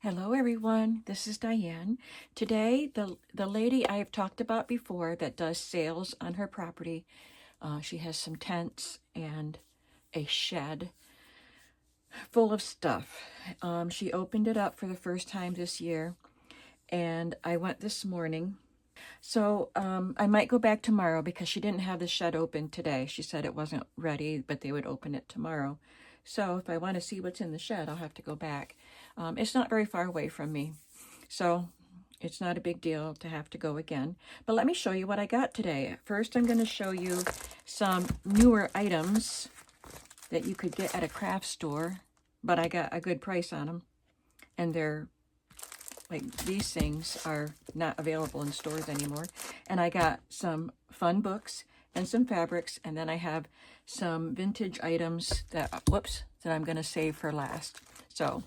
Hello everyone, this is Diane. Today, the lady I have talked about before that does sales on her property, she has some tents and a shed full of stuff. She opened it up for the first time this year, and I went this morning. So I might go back tomorrow because she didn't have the shed open today. She said it wasn't ready, but they would open it tomorrow. So if I want to see what's in the shed, I'll have to go back. It's not very far away from me, so it's not a big deal to have to go again. But let me show you what I got today. First, I'm going to show you some newer items that you could get at a craft store, but I got a good price on them. And they're like, these things are not available in stores anymore. And I got some fun books and some fabrics, and then I have some vintage items that, that I'm going to save for last. So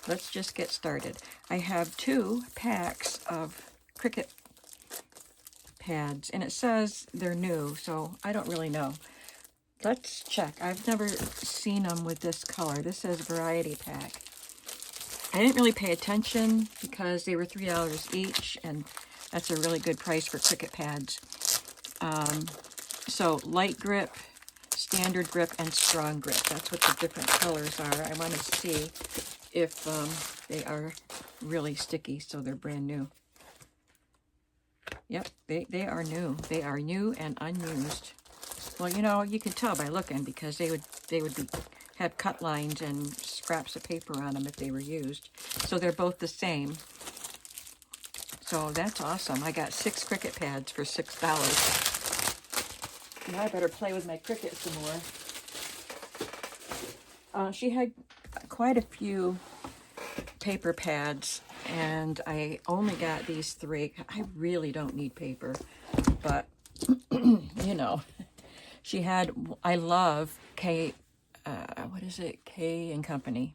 let's just get started. I have 2 packs of Cricut pads, and it says they're new, so I don't really know. Let's check. I've never seen them with this color. This says variety pack. I didn't really pay attention because they were $3 each, and that's a really good price for Cricut pads. So light grip, standard grip, and strong grip. That's what the different colors are. I want to see if they are really sticky, so they're brand new. Yep, they are new. They are new and unused. Well, you know, you can tell by looking because they would have cut lines and scraps of paper on them if they were used. So they're both the same. So that's awesome. I got 6 Cricut pads for $6. Now I better play with my Cricut some more. She had quite a few paper pads, and I only got these 3. I really don't need paper, but you know, she had, I love K and Company.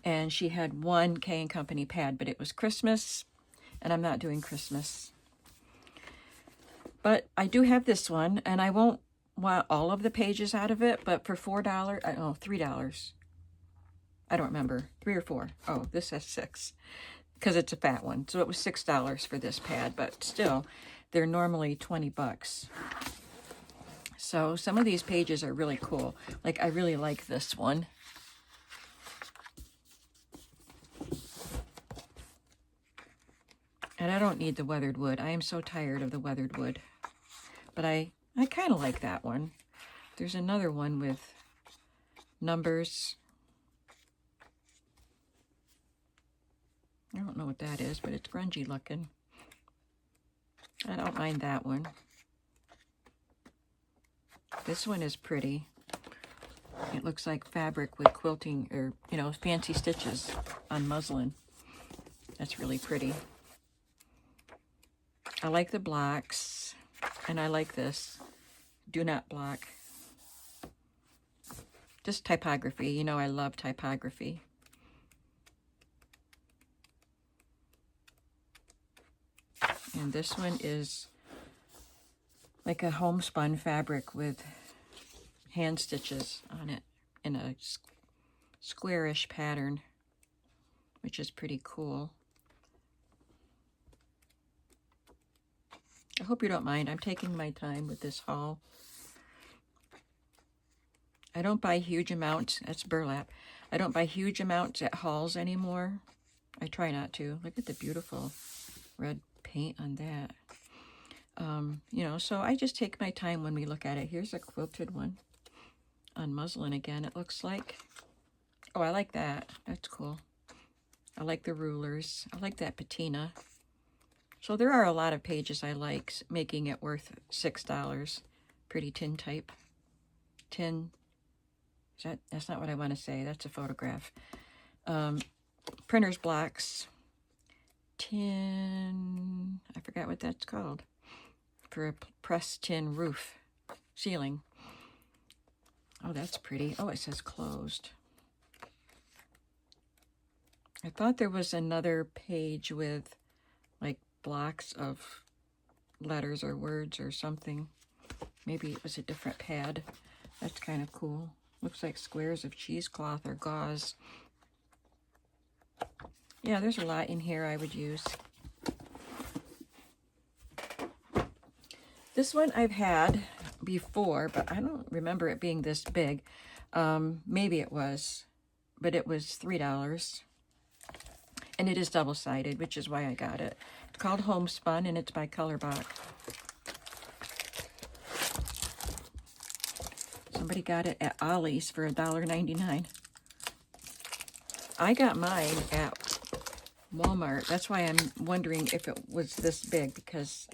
And she had 1 K and Company pad, but it was Christmas, and I'm not doing Christmas. But I do have this one, and I won't want all of the pages out of it, but for $4, $3. I don't remember, 3 or 4. Oh, this has 6, because it's a fat one. So it was $6 for this pad, but still, they're normally 20 bucks. So some of these pages are really cool. Like, I really like this one. And I don't need the weathered wood. I am so tired of the weathered wood. But I kind of like that one. There's another one with numbers. I don't know what that is, but it's grungy looking. I don't mind that one. This one is pretty. It looks like fabric with quilting, or, you know, fancy stitches on muslin. That's really pretty. I like the blocks, and I like this. Do not block. Just typography. You know, I love typography. And this one is like a homespun fabric with hand stitches on it in a squarish pattern, which is pretty cool. I hope you don't mind. I'm taking my time with this haul. I don't buy huge amounts. That's burlap. I don't buy huge amounts at hauls anymore. I try not to. Look at the beautiful red paint on that. You know, so I just take my time when we look at it. Here's a quilted one on muslin again, it looks like. Oh, I like that. That's cool. I like the rulers. I like that patina. So there are a lot of pages I like, making it worth $6. Pretty tin type. Tin. That's not what I want to say. That's a photograph. Printer's blocks. Tin. I forgot what that's called. For a pressed tin roof ceiling. Oh, that's pretty. Oh, it says closed. I thought there was another page with like blocks of letters or words or something. Maybe it was a different pad. That's kind of cool. Looks like squares of cheesecloth or gauze. Yeah, there's a lot in here I would use. This one I've had before, but I don't remember it being this big. Maybe it was, but it was $3. And it is double-sided, which is why I got it. It's called Homespun, and it's by Colorbach. Somebody got it at Ollie's for $1.99. I got mine at Walmart. That's why I'm wondering if it was this big, because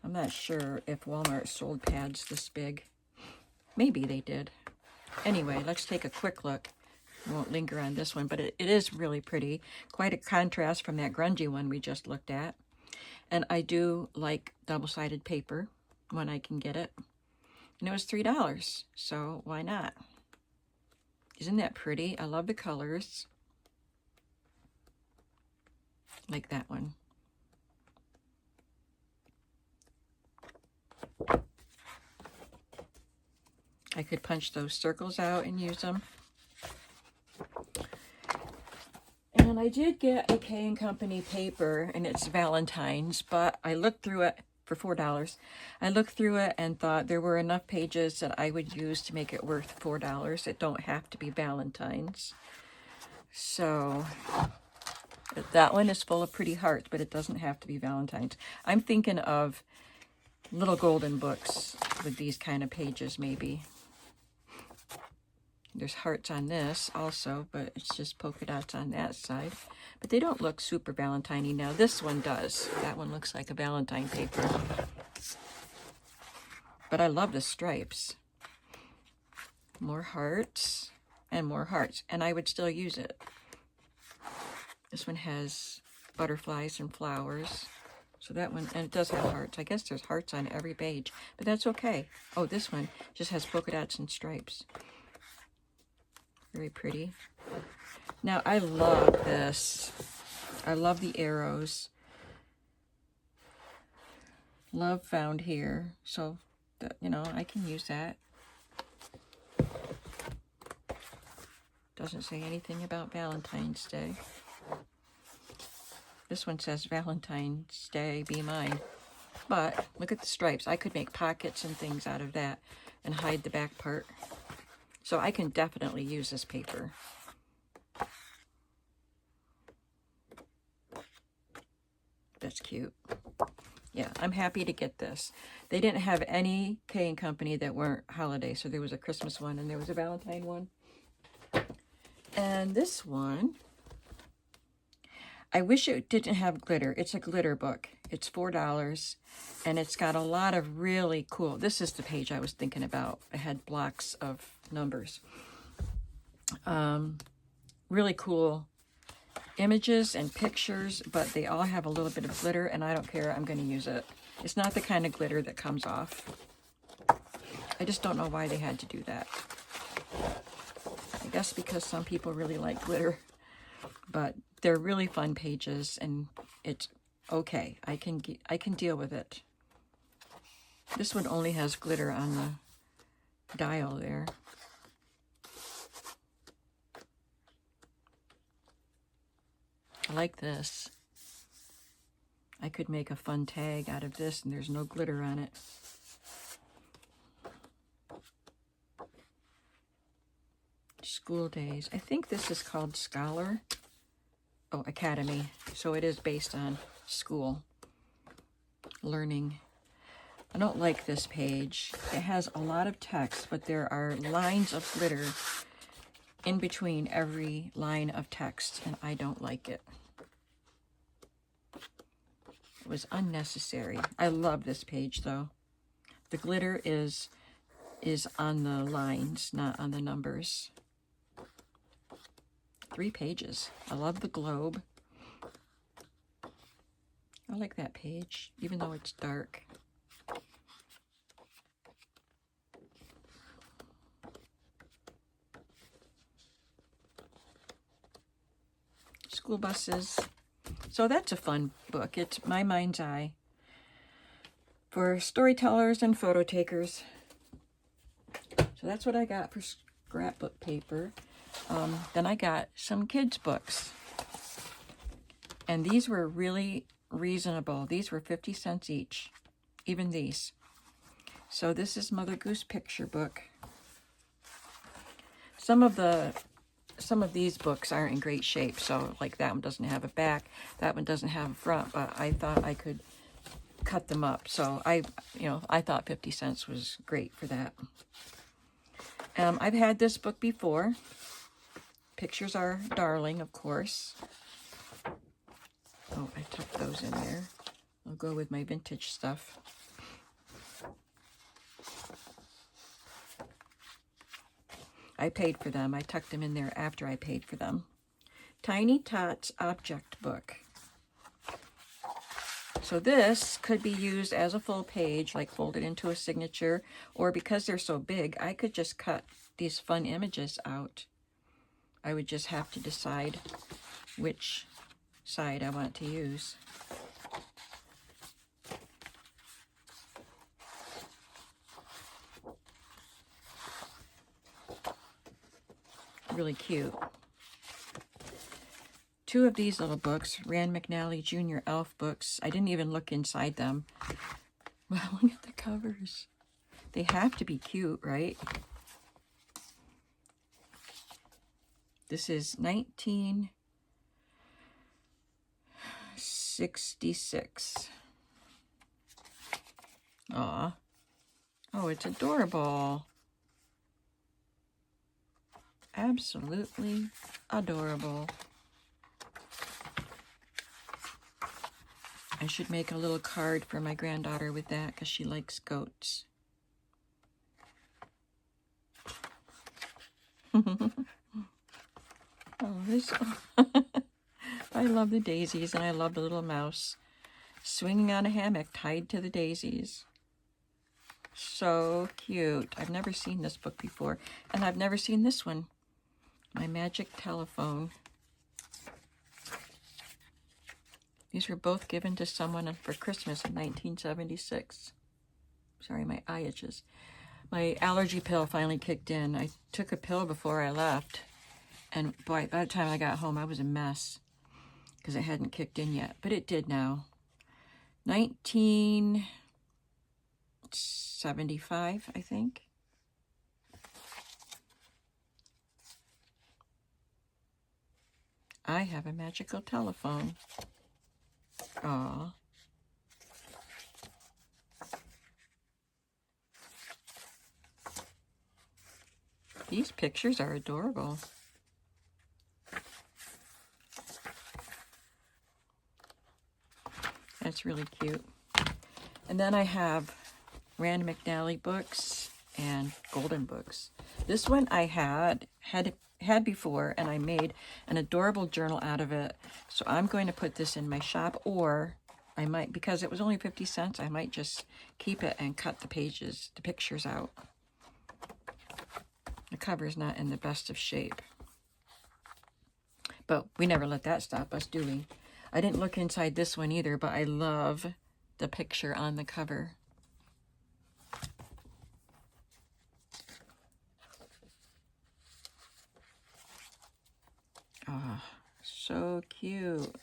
I'm not sure if Walmart sold pads this big. Maybe they did. Anyway, let's take a quick look. I won't linger on this one, but it is really pretty. Quite a contrast from that grungy one we just looked at. And I do like double-sided paper when I can get it. And it was $3, so why not? Isn't that pretty? I love the colors. Like that one. I could punch those circles out and use them. And I did get a K & Company paper, and it's Valentine's, but I looked through it for $4. I looked through it and thought there were enough pages that I would use to make it worth $4. It don't have to be Valentine's. So that one is full of pretty hearts, but it doesn't have to be Valentine's. I'm thinking of little golden books with these kind of pages, maybe. There's hearts on this also, but it's just polka dots on that side. But they don't look super Valentine-y. Now this one does. That one looks like a Valentine paper. But I love the stripes. More hearts and more hearts. And I would still use it. This one has butterflies and flowers. So that one, and it does have hearts. I guess there's hearts on every page, but that's okay. Oh, this one just has polka dots and stripes. Very pretty. Now, I love this. I love the arrows. Love found here. So, you know, I can use that. Doesn't say anything about Valentine's Day. This one says Valentine's Day, be mine. But look at the stripes. I could make pockets and things out of that and hide the back part. So I can definitely use this paper. That's cute. Yeah, I'm happy to get this. They didn't have any K & Company that weren't holiday. So there was a Christmas one and there was a Valentine one. And this one, I wish it didn't have glitter. It's a glitter book. It's $4, and it's got a lot of really cool, this is the page I was thinking about. It had blocks of numbers. Really cool images and pictures, but they all have a little bit of glitter, and I don't care. I'm going to use it. It's not the kind of glitter that comes off. I just don't know why they had to do that. I guess because some people really like glitter, but they're really fun pages, and it's okay. I can deal with it. This one only has glitter on the dial there. I like this. I could make a fun tag out of this, and there's no glitter on it. School days. I think this is called Scholar. Oh, Academy. So it is based on school learning. I don't like this page. It has a lot of text, but there are lines of glitter in between every line of text, and I don't like it. It was unnecessary. I love this page, though. The glitter is on the lines, not on the numbers. 3 pages. I love the globe. I like that page, even though it's dark. School buses. So that's a fun book. It's My Mind's Eye for storytellers and photo takers. So that's what I got for scrapbook paper. Then I got some kids' books. And these were really reasonable. These were 50 cents each, even these. So this is Mother Goose picture book. Some of these books aren't in great shape, so like that one doesn't have a back, that one doesn't have a front, but I thought I could cut them up. So I thought 50 cents was great for that. I've had this book before. Pictures are darling, of course. Oh, I tucked those in there. I'll go with my vintage stuff. I paid for them. I tucked them in there after I paid for them. Tiny Tots Object Book. So this could be used as a full page, like folded into a signature, or because they're so big, I could just cut these fun images out. I would just have to decide which side I want to use. Really cute. Two of these little books, Rand McNally Jr. Elf books. I didn't even look inside them. Wow, look at the covers. They have to be cute, right? This is 1966. Aw. Oh, it's adorable. Absolutely adorable. I should make a little card for my granddaughter with that because she likes goats. Oh, this. I love the daisies, and I love the little mouse swinging on a hammock tied to the daisies. So cute. I've never seen this book before, and I've never seen this one. My Magic Telephone. These were both given to someone for Christmas in 1976. Sorry, my eye itches. My allergy pill finally kicked in. I took a pill before I left, and boy, by the time I got home, I was a mess because it hadn't kicked in yet, but it did now. 1975, I think. I have a magical telephone. Aw. These pictures are adorable. That's really cute. And then I have Rand McNally books and Golden books. This one I had before, and I made an adorable journal out of it. So I'm going to put this in my shop, or I might, because it was only 50 cents, I might just keep it and cut the pages, the pictures out. The cover's not in the best of shape. But we never let that stop us, do we? I didn't look inside this one either, but I love the picture on the cover. Oh, so cute.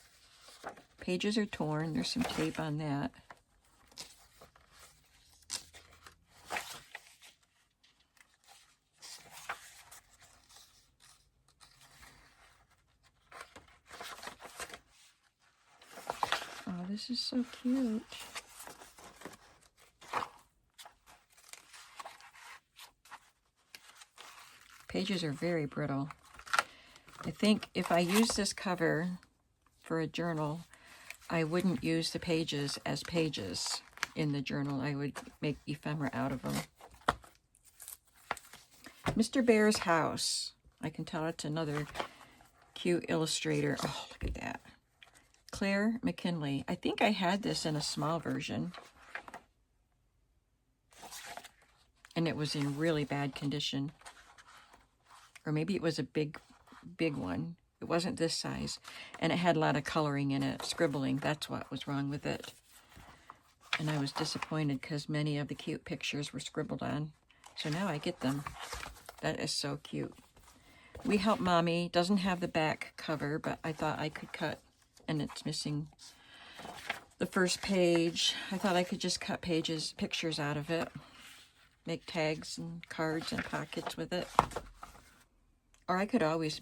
Pages are torn. There's some tape on that. Oh, this is so cute. Pages are very brittle. I think if I use this cover for a journal, I wouldn't use the pages as pages in the journal. I would make ephemera out of them. Mr. Bear's House. I can tell it's another cute illustrator. Oh, look at that. Claire McKinley. I think I had this in a small version. And it was in really bad condition. Or maybe it was a big one. It wasn't this size. And it had a lot of coloring in it, scribbling. That's what was wrong with it. And I was disappointed because many of the cute pictures were scribbled on. So now I get them. That is so cute. We Help Mommy doesn't have the back cover, but I thought I could cut and it's missing the first page. I thought I could just cut pictures out of it, make tags and cards and pockets with it. Or I could always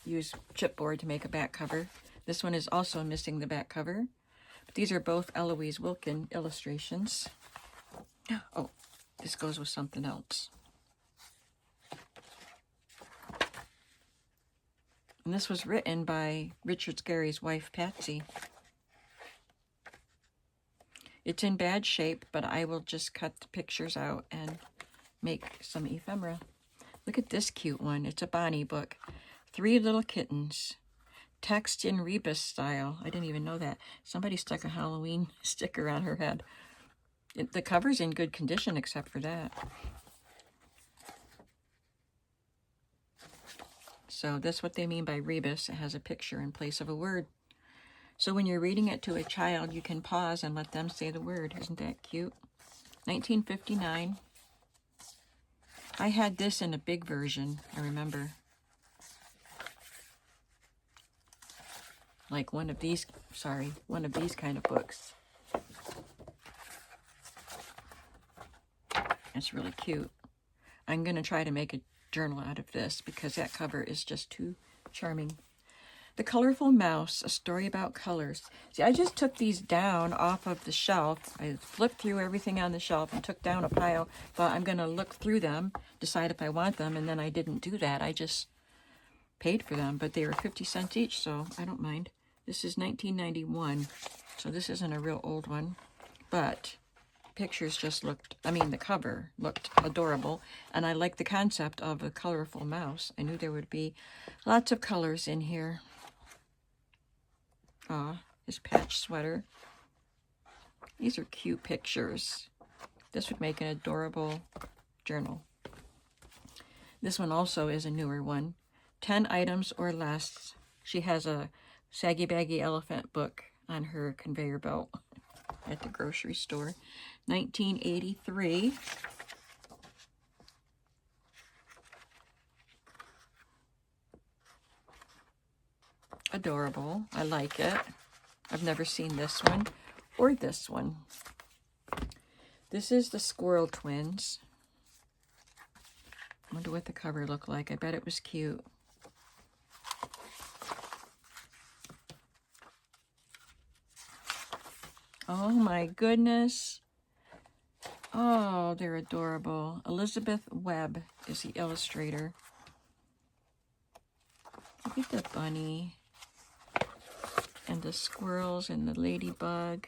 use chipboard to make a back cover. This one is also missing the back cover. But these are both Eloise Wilkin illustrations. Oh, this goes with something else. And this was written by Richard Scarry's wife, Patsy. It's in bad shape, but I will just cut the pictures out and make some ephemera. Look at this cute one. It's a Bonnie book. 3 Little Kittens. Text in rebus style. I didn't even know that. Somebody stuck a Halloween sticker on her head. The cover's in good condition except for that. So that's what they mean by rebus. It has a picture in place of a word. So when you're reading it to a child, you can pause and let them say the word. Isn't that cute? 1959. I had this in a big version, I remember. Like one of these kind of books. It's really cute. I'm going to try to make a journal out of this because that cover is just too charming. The Colorful Mouse, a story about colors. See, I just took these down off of the shelf. I flipped through everything on the shelf and took down a pile. Thought I'm going to look through them, decide if I want them, and then I didn't do that. I just paid for them, but they were 50 cents each, so I don't mind. This is 1991, so this isn't a real old one, but pictures just looked, the cover looked adorable, and I like the concept of a colorful mouse. I knew there would be lots of colors in here. His patch sweater. These are cute pictures. This would make an adorable journal. This one also is a newer one. 10 items or less. She has a Saggy Baggy Elephant book on her conveyor belt at the grocery store. 1983. Adorable. I like it. I've never seen this one or this one. This is the Squirrel Twins. I wonder what the cover looked like. I bet it was cute. Oh my goodness. Oh, they're adorable. Elizabeth Webb is the illustrator. Look at the bunny. And the squirrels and the ladybug.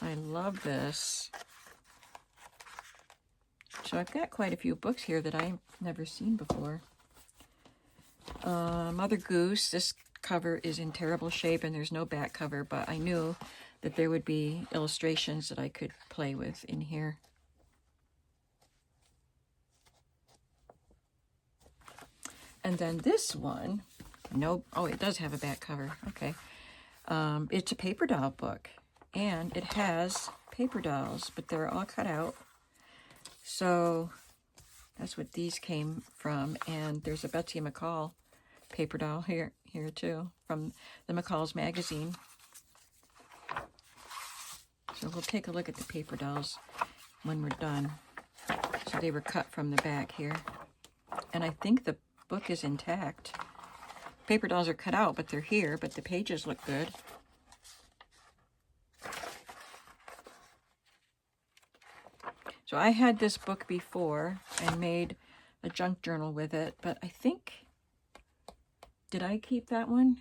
I love this. So I've got quite a few books here that I've never seen before. Mother Goose. This cover is in terrible shape and there's no back cover, but I knew that there would be illustrations that I could play with in here. And then this one, it does have a back cover. Okay. It's a paper doll book, and it has paper dolls, but they're all cut out. So that's what these came from. And there's a Betsy McCall paper doll here too, from the McCall's magazine. So we'll take a look at the paper dolls when we're done. So they were cut from the back here. And I think the book is intact. Paper dolls are cut out, but they're here, but the pages look good. So I had this book before and made a junk journal with it, but I think, did I keep that one?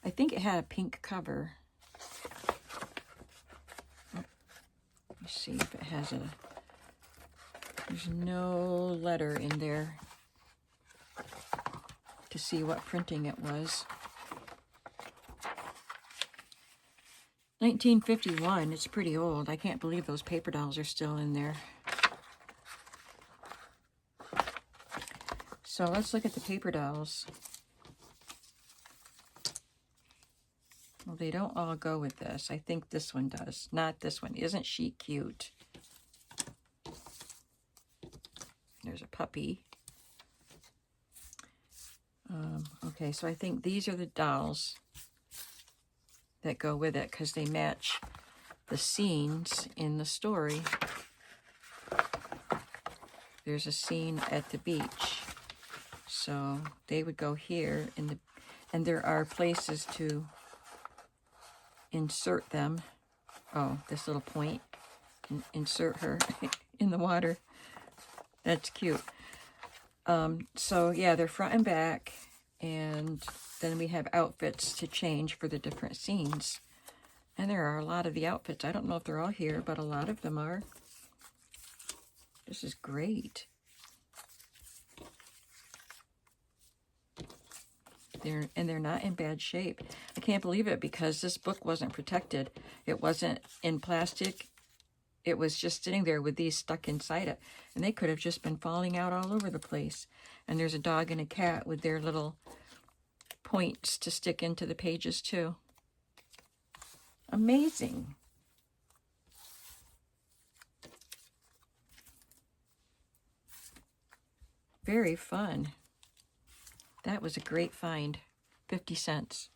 I think it had a pink cover. Let me see if it has there's no letter in there to see what printing it was. 1951, it's pretty old. I can't believe those paper dolls are still in there. So let's look at the paper dolls. Well, they don't all go with this. I think this one does. Not this one. Isn't she cute? There's a puppy. Okay, so I think these are the dolls that go with it because they match the scenes in the story. There's a scene at the beach, so they would go here in the, and there are places to insert them. Oh, this little point, insert her in the water. That's cute. So yeah, they're front and back, and then we have outfits to change for the different scenes. And there are a lot of the outfits. I don't know if they're all here, but a lot of them are. This is great. They're not in bad shape. I can't believe it because this book wasn't protected. It wasn't in plastic. It was just sitting there with these stuck inside it. And they could have just been falling out all over the place. And there's a dog and a cat with their little points to stick into the pages too. Amazing. Very fun. That was a great find. 50 cents.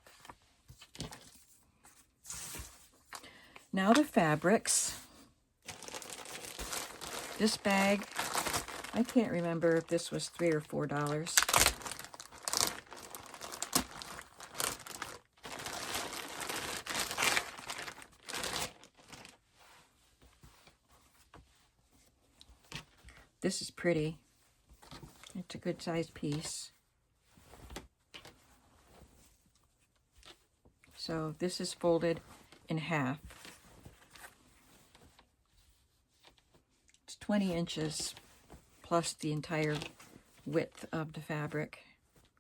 Now the fabrics. This bag, I can't remember if this was $3 or $4. This is pretty. It's a good sized piece. So this is folded in half. It's 20 inches plus the entire width of the fabric.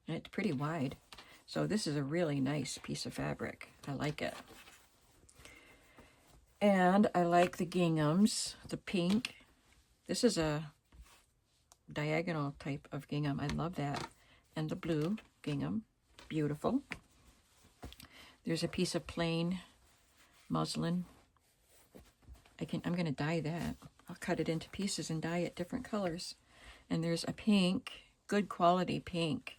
And it's pretty wide. So this is a really nice piece of fabric. I like it. And I like the ginghams, the pink. This is a diagonal type of gingham. I love that. And the blue gingham. Beautiful. There's a piece of plain muslin. I'm going to dye that. I'll cut it into pieces and dye it different colors. And there's a pink, good quality pink.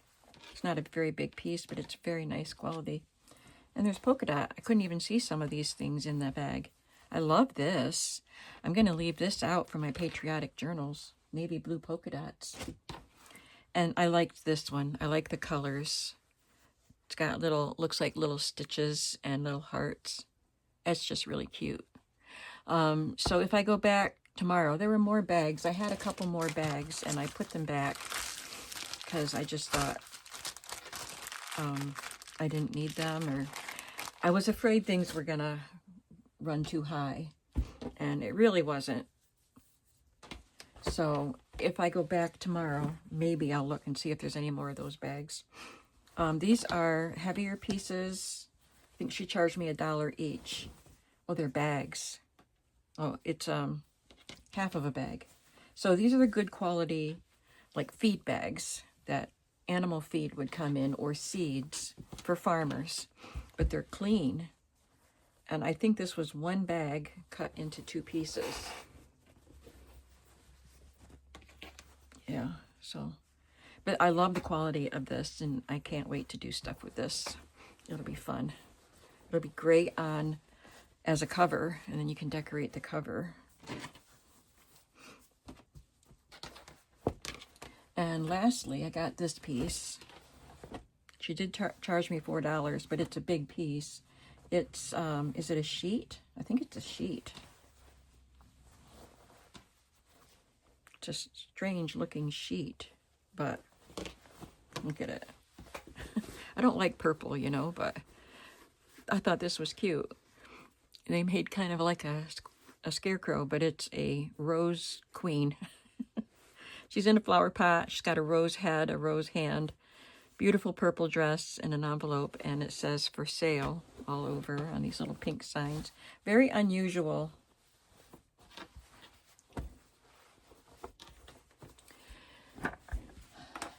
It's not a very big piece, but it's very nice quality. And there's polka dot. I couldn't even see some of these things in the bag. I love this. I'm going to leave this out for my patriotic journals. Navy blue polka dots. And I liked this one. I like the colors. It's got looks like little stitches and little hearts. It's just really cute. So if I go back tomorrow, there were more bags. I had a couple more bags and I put them back because I just thought I didn't need them, or I was afraid things were gonna run too high, and it really wasn't. So if I go back tomorrow, maybe I'll look and see if there's any more of those bags. These are heavier pieces. I think she charged me $1 each. Oh, they're bags. Oh, it's half of a bag. So these are the good quality, like feed bags that animal feed would come in, or seeds for farmers. But they're clean. And I think this was one bag cut into 2 pieces. Yeah, so... But I love the quality of this, and I can't wait to do stuff with this. It'll be fun. It'll be great on as a cover, and then you can decorate the cover. And lastly, I got this piece. She did charge me $4, but it's a big piece. It's, is it a sheet? I think it's a sheet. It's a strange looking sheet, but look at it. I don't like purple, you know, but I thought this was cute. They made kind of like a scarecrow, but it's a rose queen. She's in a flower pot. She's got a rose head, a rose hand, beautiful purple dress, and an envelope, and it says for sale all over on these little pink signs. Very unusual.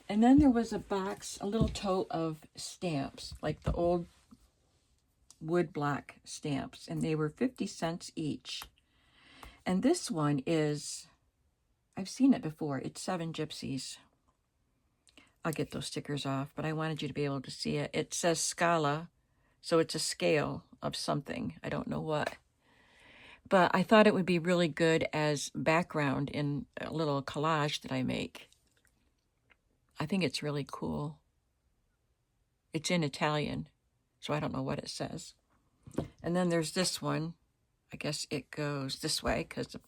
And then there was a box, a little tote of stamps, like the old wood block stamps, and they were 50 cents each. And this one is, I've seen it before, it's 7 Gypsies. I'll get those stickers off, but I wanted you to be able to see it. It says Scala, so it's a scale of something. I don't know what. But I thought it would be really good as background in a little collage that I make. I think it's really cool. It's in Italian, so I don't know what it says. And then there's this one. I guess it goes this way because the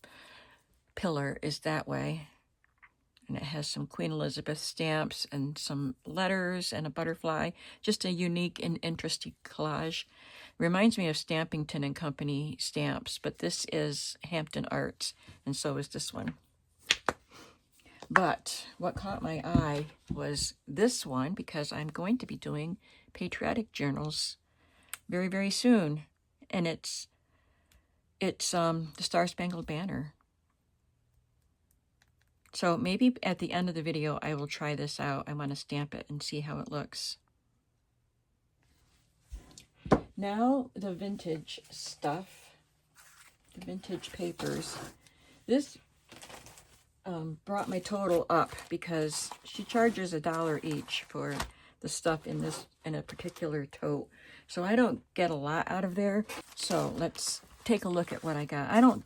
pillar is that way. And it has some Queen Elizabeth stamps and some letters and a butterfly. Just a unique and interesting collage. Reminds me of Stampington and Company stamps, but this is Hampton Arts, and so is this one. But what caught my eye was this one, because I'm going to be doing patriotic journals very, very soon. And it's the Star Spangled Banner. So maybe at the end of the video, I will try this out. I want to stamp it and see how it looks. Now the vintage stuff, the vintage papers. This brought my total up because she charges $1 each for the stuff in a particular tote. So I don't get a lot out of there. So let's take a look at what I got. I don't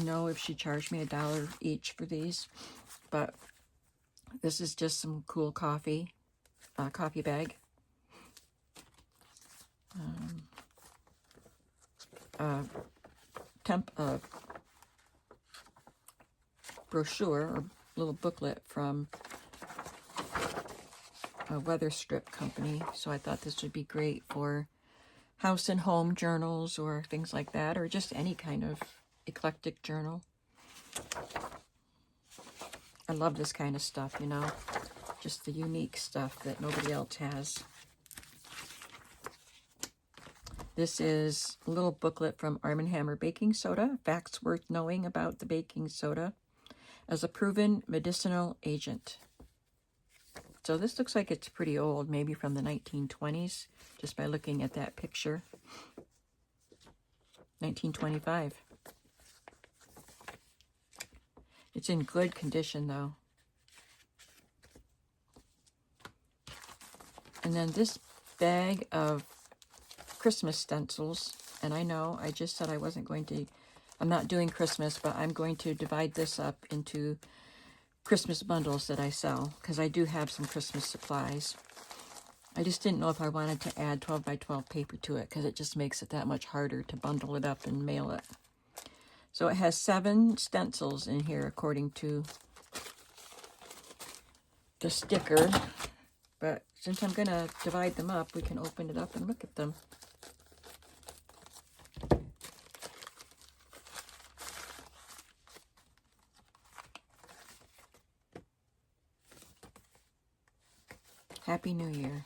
know if she charged me $1 each for these, but this is just some cool coffee bag. Brochure or little booklet from a weather strip company. So I thought this would be great for house and home journals or things like that, or just any kind of eclectic journal. I love this kind of stuff, you know, just the unique stuff that nobody else has. This is a little booklet from Arm & Hammer Baking Soda, facts worth knowing about the baking soda as a proven medicinal agent. So this looks like it's pretty old, maybe from the 1920s, just by looking at that picture. 1925. It's in good condition, though. And then this bag of Christmas stencils, and I know I just said I wasn't going to, I'm not doing Christmas, but I'm going to divide this up into Christmas bundles that I sell, because I do have some Christmas supplies. I just didn't know if I wanted to add 12 by 12 paper to it, because it just makes it that much harder to bundle it up and mail it. So it has 7 stencils in here, according to the sticker. But since I'm going to divide them up, we can open it up and look at them. Happy New Year.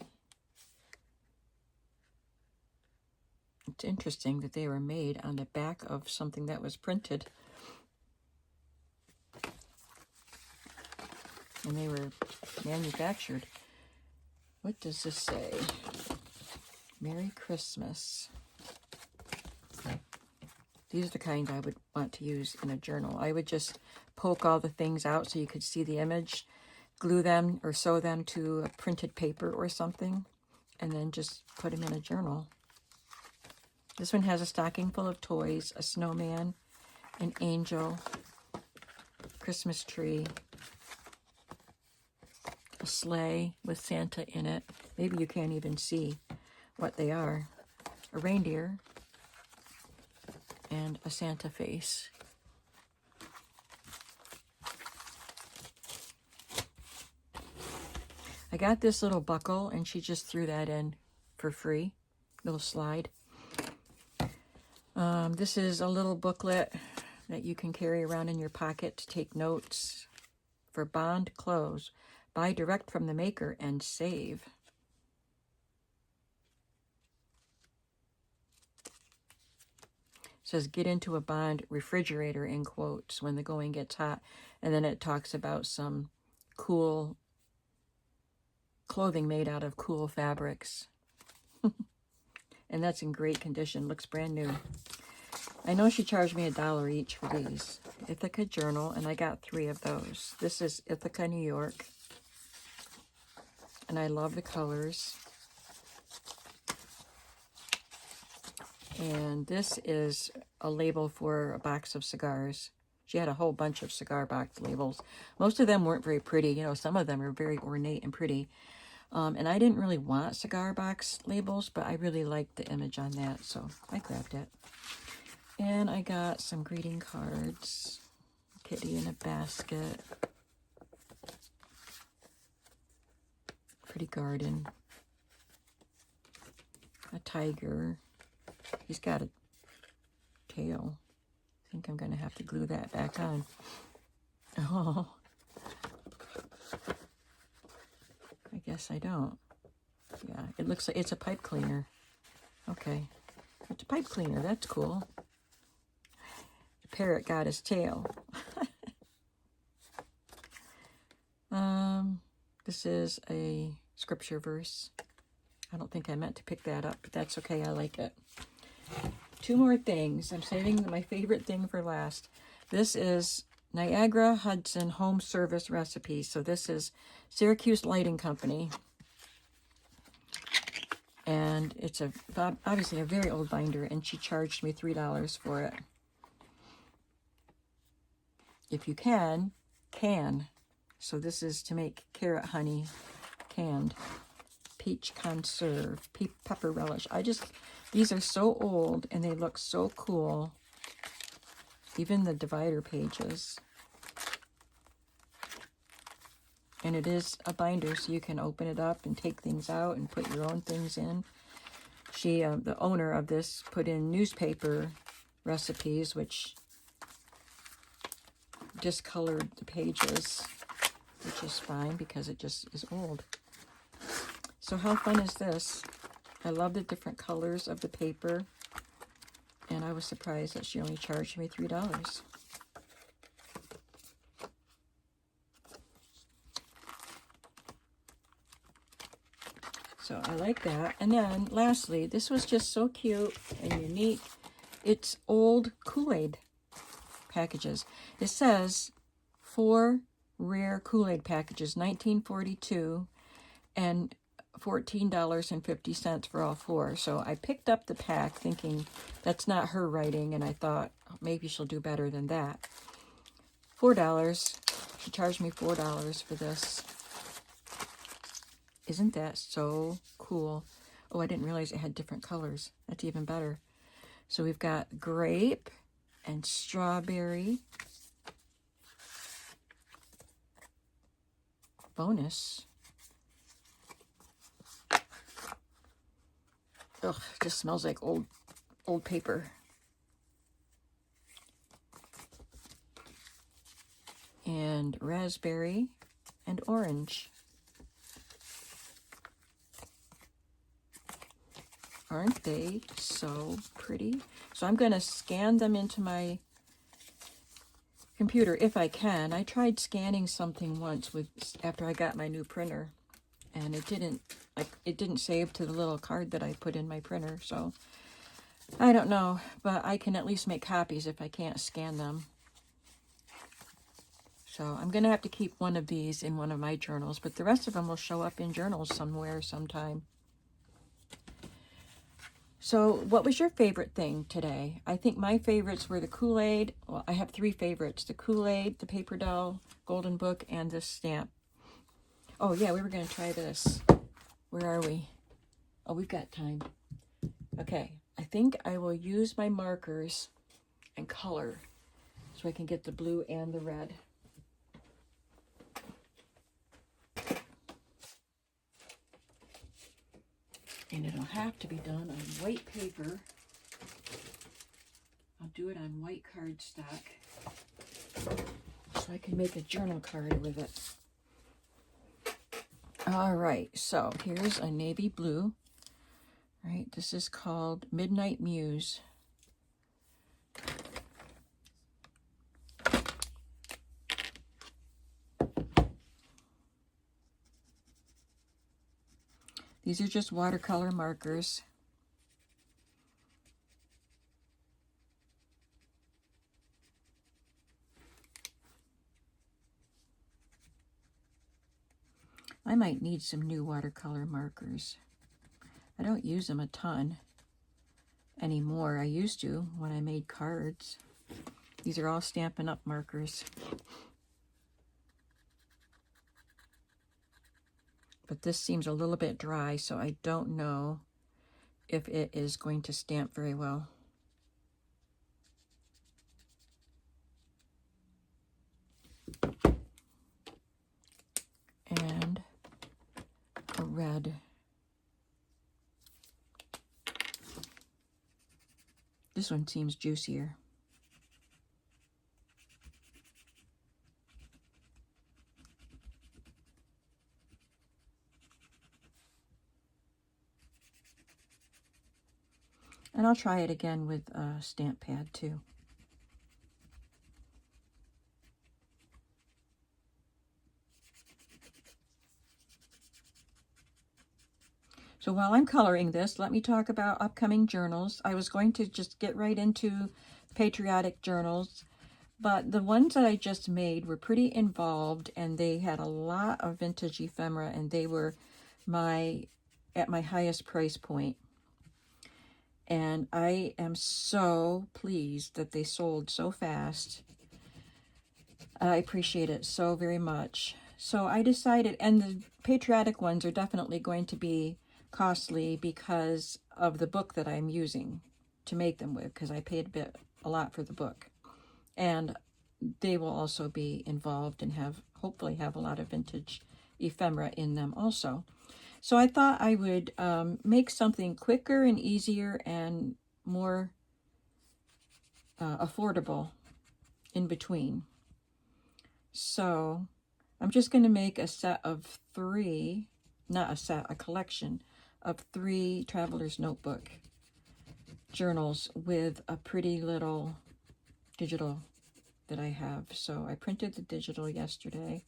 It's interesting that they were made on the back of something that was printed. And they were manufactured. What does this say? Merry Christmas. These are the kind I would want to use in a journal. I would just poke all the things out so you could see the image, glue them or sew them to a printed paper or something, and then just put them in a journal. This one has a stocking full of toys, a snowman, an angel, Christmas tree, a sleigh with Santa in it. Maybe you can't even see what they are. A reindeer, and a Santa face. I got this little buckle, and she just threw that in for free. Little slide. This is a little booklet that you can carry around in your pocket to take notes for bond clothes. Buy direct from the maker and save. It says, get into a bond refrigerator, in quotes, when the going gets hot. And then it talks about some cool clothing made out of cool fabrics. And that's in great condition. Looks brand new. I know she charged me $1 each for these. Ithaca Journal, and I got 3 of those. This is Ithaca, New York. and I love the colors. And this is a label for a box of cigars. She had a whole bunch of cigar box labels. Most of them weren't very pretty. You know, some of them are very ornate and pretty. And I didn't really want cigar box labels, but I really liked the image on that, so I grabbed it. And I got some greeting cards. Kitty in a basket. Pretty garden. A tiger. He's got a tail. I think I'm going to have to glue that back on. Oh. I guess I don't. Yeah, it looks like it's a pipe cleaner. Okay. It's a pipe cleaner. That's cool. The parrot got his tail. This is a scripture verse. I don't think I meant to pick that up, but that's okay. I like it. Two more things. I'm saving my favorite thing for last. This is Niagara Hudson Home Service Recipes. So this is Syracuse Lighting Company. And it's obviously a very old binder, and she charged me $3 for it. If you can. So this is to make carrot honey canned. Peach conserve, pepper relish. These are so old and they look so cool. Even the divider pages. And it is a binder, so you can open it up and take things out and put your own things in. She, the owner of this, put in newspaper recipes, which discolored the pages, which is fine because it just is old. So how fun is this? I love the different colors of the paper, and I was surprised that she only charged me $3. So I like that. And then lastly, this was just so cute and unique. It's old Kool-Aid packages. It says 4 rare Kool-Aid packages, 1942, and $14.50 for all 4. So I picked up the pack thinking that's not her writing, and I thought maybe she'll do better than that. $4. She charged me $4 for this. Isn't that so cool? Oh, I didn't realize it had different colors. That's even better. So we've got grape and strawberry. Bonus. Ugh, just smells like old paper. And raspberry and orange. Aren't they so pretty? So I'm going to scan them into my computer if I can. I tried scanning something once after I got my new printer, and it didn't save to the little card that I put in my printer. So I don't know, but I can at least make copies if I can't scan them. So I'm going to have to keep one of these in one of my journals, but the rest of them will show up in journals somewhere sometime. So what was your favorite thing today? I think my favorites were the Kool-Aid. Well, I have 3 favorites. The Kool-Aid, the paper doll, golden book, and this stamp. Oh, yeah, we were going to try this. Where are we? Oh, we've got time. Okay, I think I will use my markers and color so I can get the blue and the red. And it'll have to be done on white paper. I'll do it on white cardstock so I can make a journal card with it. All right, so here's a navy blue. All right, this is called Midnight Muse. These are just watercolor markers. might need some new watercolor markers. I don't use them a ton anymore. I used to when I made cards. These are all Stampin' Up! Markers. But this seems a little bit dry, so I don't know if it is going to stamp very well. And a red. This one seems juicier. And I'll try it again with a stamp pad too. So while I'm coloring this, let me talk about upcoming journals. I was going to just get right into patriotic journals, but the ones that I just made were pretty involved, and they had a lot of vintage ephemera, and they were at my highest price point. And I am so pleased that they sold so fast. I appreciate it so very much. So I decided, and the patriotic ones are definitely going to be costly because of the book that I'm using to make them with, because I paid a lot for the book. And they will also be involved and hopefully have a lot of vintage ephemera in them also. So I thought I would make something quicker and easier and more affordable in between. So I'm just going to make a set of 3, not a set, a collection of 3 Traveler's Notebook journals with a pretty little digital that I have. So I printed the digital yesterday.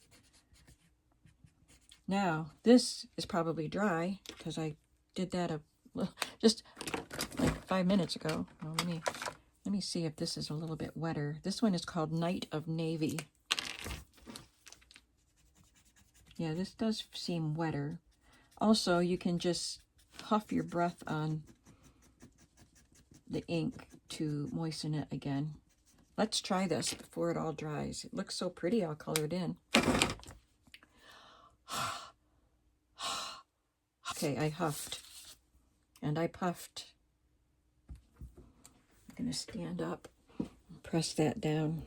Now, this is probably dry because I did that just like 5 minutes ago. Well, let me see if this is a little bit wetter. This one is called Night of Navy. Yeah, this does seem wetter. Also, you can just puff your breath on the ink to moisten it again. Let's try this before it all dries. It looks so pretty. I'll color it in. Okay, I huffed and I puffed. I'm going to stand up and press that down.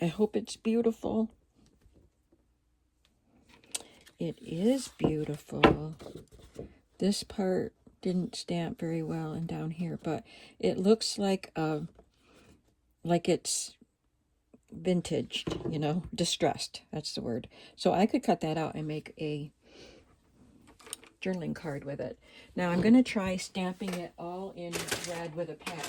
I hope it's beautiful. It is beautiful. This part didn't stamp very well and down here, but it looks like it's vintaged, you know, distressed. That's the word. So I could cut that out and make a journaling card with it. Now I'm going to try stamping it all in red with a pad.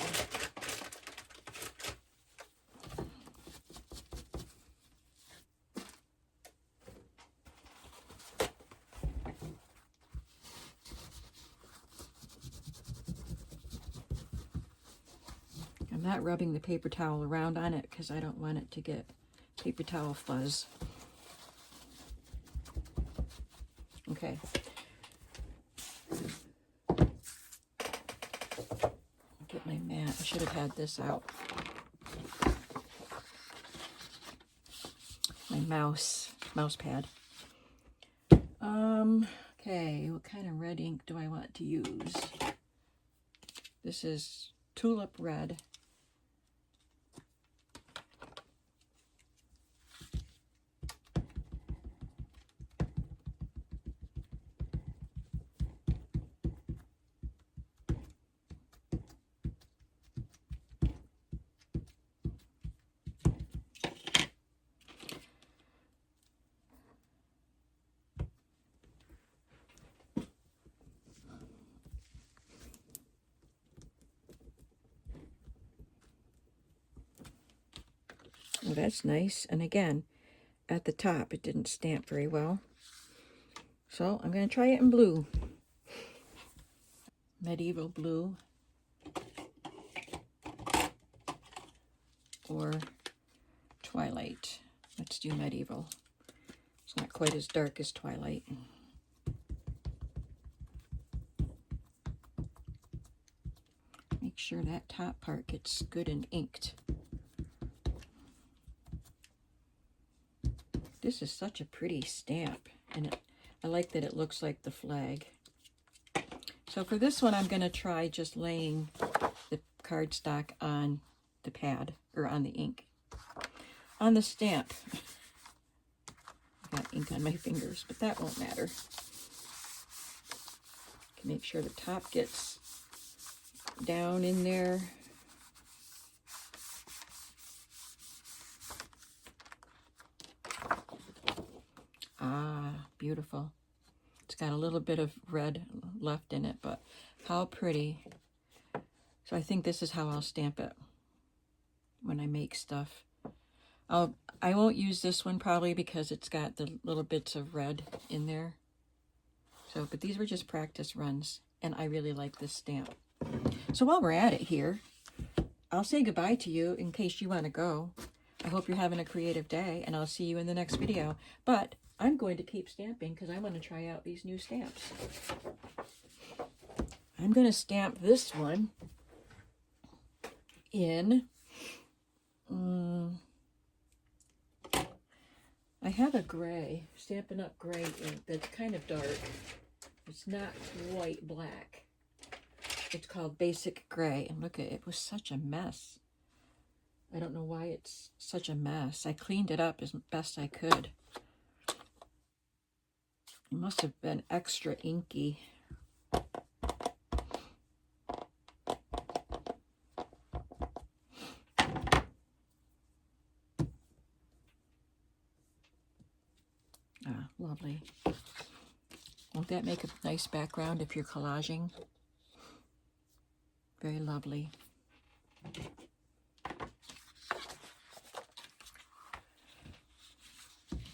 I'm not rubbing the paper towel around on it because I don't want it to get paper towel fuzz. Okay. Get my mat. I should have had this out. My mouse pad. Okay, what kind of red ink do I want to use? This is Tulip Red. Oh, that's nice. And again, at the top, it didn't stamp very well. So I'm going to try it in blue. Medieval blue. or Twilight. Let's do medieval. It's not quite as dark as Twilight. Make sure that top part gets good and inked. This is such a pretty stamp, and I like that it looks like the flag. So for this one, I'm going to try just laying the cardstock on the pad, or on the ink. On the stamp, I got ink on my fingers, but that won't matter. Can make sure the top gets down in there. Ah, beautiful. It's got a little bit of red left in it, but how pretty. So I think this is how I'll stamp it when I make stuff. I won't use this one probably because it's got the little bits of red in there. So, but these were just practice runs, and I really like this stamp. So while we're at it here, I'll say goodbye to you in case you want to go. I hope you're having a creative day, and I'll see you in the next video. But I'm going to keep stamping because I want to try out these new stamps. I'm going to stamp this one in... I have a gray, Stampin' Up! Gray ink that's kind of dark. It's not quite black. It's called Basic Gray. And look, it was such a mess. I don't know why it's such a mess. I cleaned it up as best I could. It must have been extra inky. Ah, lovely. Won't that make a nice background if you're collaging? Very lovely.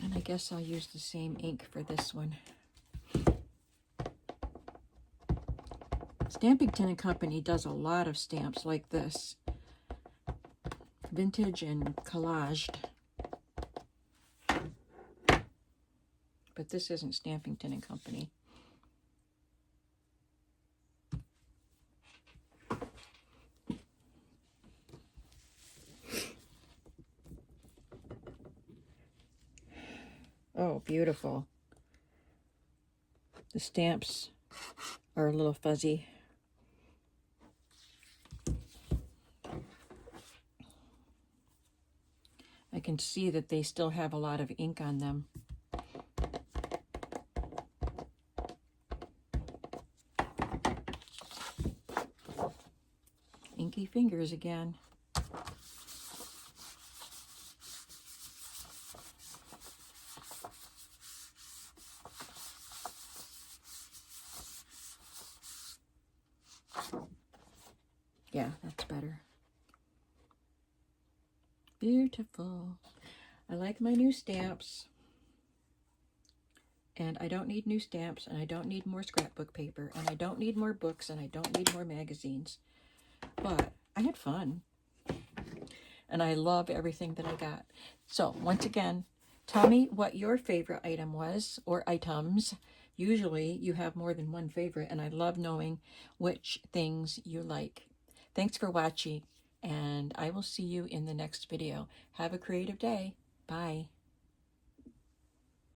And I guess I'll use the same ink for this one. Stampington & Company does a lot of stamps like this. Vintage and collaged. But this isn't Stampington & Company. Oh, beautiful. The stamps are a little fuzzy. I can see that they still have a lot of ink on them. Inky fingers again. Yeah, that's better. Beautiful. I like my new stamps. And I don't need new stamps, and I don't need more scrapbook paper, and I don't need more books, and I don't need more magazines. But I had fun. And I love everything that I got. So, once again, tell me what your favorite item was, or items. Usually, you have more than one favorite, and I love knowing which things you like. Thanks for watching, and I will see you in the next video. Have a creative day. Bye.